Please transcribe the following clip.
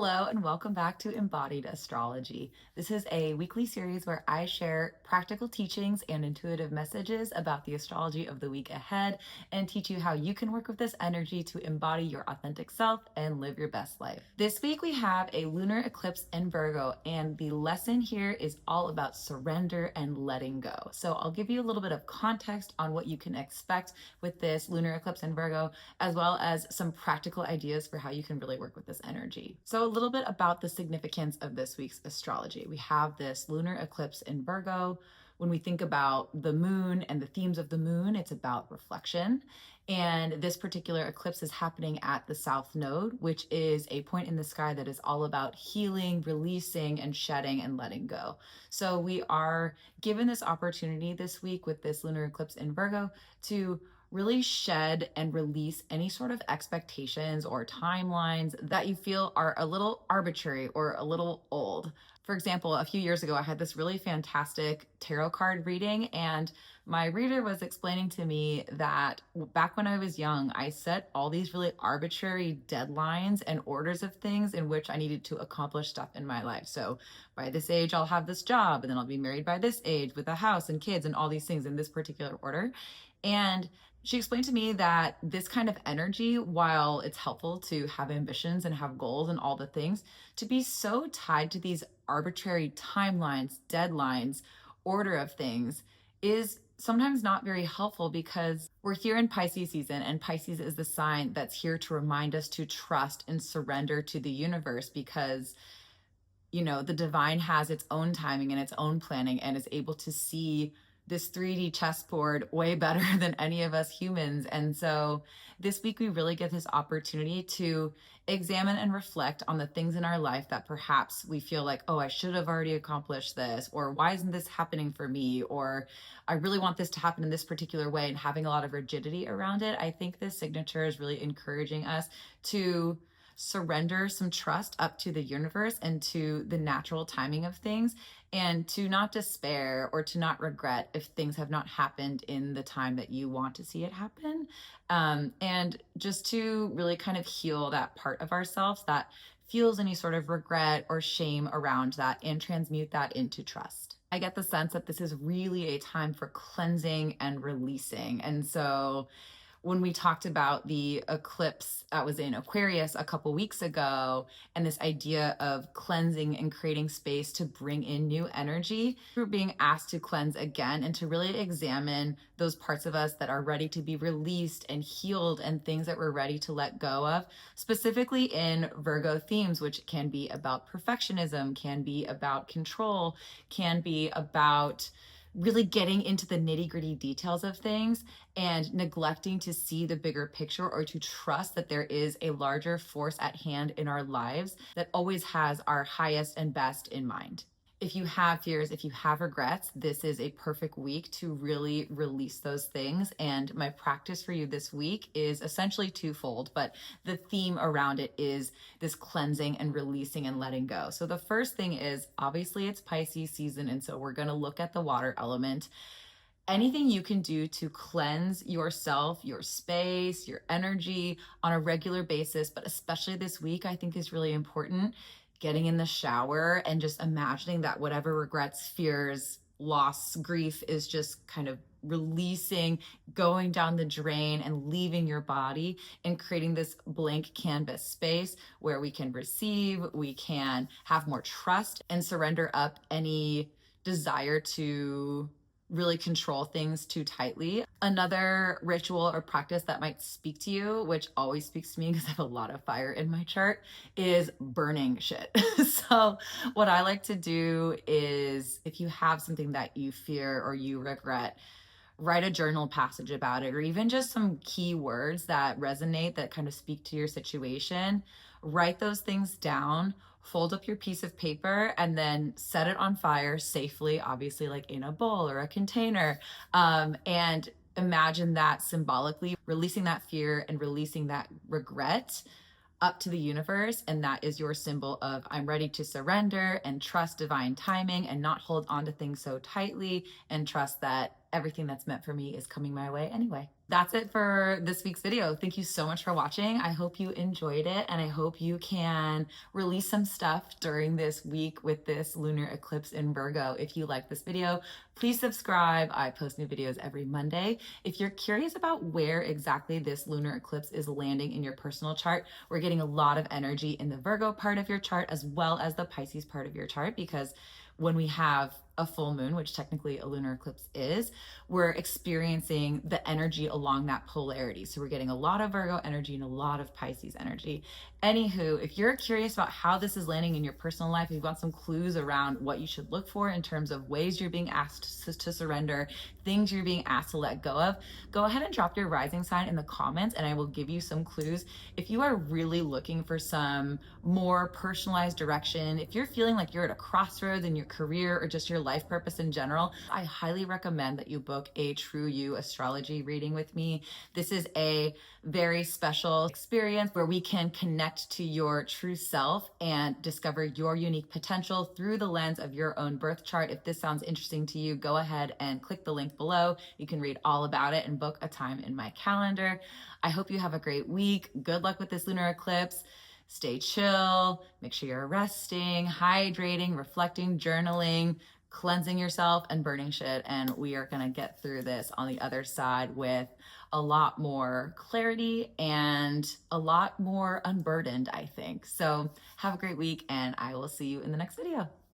Hello, and welcome back to Embodied Astrology. This is a weekly series where I share practical teachings and intuitive messages about the astrology of the week ahead and teach you how you can work with this energy to embody your authentic self and live your best life. This week we have a lunar eclipse in Virgo, and the lesson here is all about surrender and letting go. So I'll give you a little bit of context on what you can expect with this lunar eclipse in Virgo, as well as some practical ideas for how you can really work with this energy. So a little bit about the significance of this week's astrology. We have this lunar eclipse in Virgo. When we think about the moon and the themes of the moon, it's about reflection. And this particular eclipse is happening at the South Node, which is a point in the sky that is all about healing, releasing, and shedding and letting go. So we are given this opportunity this week with this lunar eclipse in Virgo to really shed and release any sort of expectations or timelines that you feel are a little arbitrary or a little old. For example, a few years ago, I had this really fantastic tarot card reading, and my reader was explaining to me that back when I was young, I set all these really arbitrary deadlines and orders of things in which I needed to accomplish stuff in my life. So by this age, I'll have this job, and then I'll be married by this age with a house and kids and all these things in this particular order. And she explained to me that this kind of energy, while it's helpful to have ambitions and have goals and all the things, to be so tied to these arbitrary timelines, deadlines, order of things is sometimes not very helpful, because we're here in Pisces season, and Pisces is the sign that's here to remind us to trust and surrender to the universe, because the divine has its own timing and its own planning and is able to see this 3D chessboard way better than any of us humans. And so this week we really get this opportunity to examine and reflect on the things in our life that perhaps we feel like, oh, I should have already accomplished this, or why isn't this happening for me, or I really want this to happen in this particular way, and having a lot of rigidity around it. I think this signature is really encouraging us to surrender some trust up to the universe and to the natural timing of things, and to not despair or to not regret if things have not happened in the time that you want to see it happen. And just to really kind of heal that part of ourselves that feels any sort of regret or shame around that, and transmute that into trust. I get the sense that this is really a time for cleansing and releasing. And so when we talked about the eclipse that was in Aquarius a couple weeks ago, and this idea of cleansing and creating space to bring in new energy, we're being asked to cleanse again and to really examine those parts of us that are ready to be released and healed, and things that we're ready to let go of, specifically in Virgo themes, which can be about perfectionism, can be about control, can be about really getting into the nitty-gritty details of things and neglecting to see the bigger picture, or to trust that there is a larger force at hand in our lives that always has our highest and best in mind. If you have fears, if you have regrets, this is a perfect week to really release those things. And my practice for you this week is essentially twofold, but the theme around it is this cleansing and releasing and letting go. So the first thing is, obviously it's Pisces season, and so we're going to look at the water element. Anything you can do to cleanse yourself, your space, your energy on a regular basis, but especially this week, I think is really important. Getting in the shower and just imagining that whatever regrets, fears, loss, grief is just kind of releasing, going down the drain and leaving your body, and creating this blank canvas space where we can receive, we can have more trust, and surrender up any desire to really control things too tightly. Another ritual or practice that might speak to you, which always speaks to me because I have a lot of fire in my chart, is burning shit. So what I like to do is, if you have something that you fear or you regret, write a journal passage about it, or even just some key words that resonate, that kind of speak to your situation. Write those things down, fold up your piece of paper, and then set it on fire safely, obviously like in a bowl or a container. And imagine that symbolically releasing that fear and releasing that regret up to the universe. And that is your symbol of, I'm ready to surrender and trust divine timing and not hold on to things so tightly, and trust that everything that's meant for me is coming my way anyway. That's it for this week's video. Thank you so much for watching. I hope you enjoyed it, and I hope you can release some stuff during this week with this lunar eclipse in Virgo. If you like this video, please subscribe. I post new videos every Monday. If you're curious about where exactly this lunar eclipse is landing in your personal chart, we're getting a lot of energy in the Virgo part of your chart as well as the Pisces part of your chart, because when we have a full moon, which technically a lunar eclipse is, we're experiencing the energy along that polarity. So we're getting a lot of Virgo energy and a lot of Pisces energy. Anywho, if you're curious about how this is landing in your personal life, if you want some clues around what you should look for in terms of ways you're being asked to surrender, things you're being asked to let go of, go ahead and drop your rising sign in the comments and I will give you some clues. If you are really looking for some more personalized direction, if you're feeling like you're at a crossroads in your career or just your life purpose in general, I highly recommend that you book a True You astrology reading with me. This is a very special experience where we can connect to your true self and discover your unique potential through the lens of your own birth chart. If this sounds interesting to you, go ahead and click the link below. You can read all about it and book a time in my calendar. I hope you have a great week. Good luck with this lunar eclipse. Stay chill, make sure you're resting, hydrating, reflecting, journaling, cleansing yourself, and burning shit. And we are gonna get through this on the other side with a lot more clarity and a lot more unburdened, I think. So have a great week, and I will see you in the next video.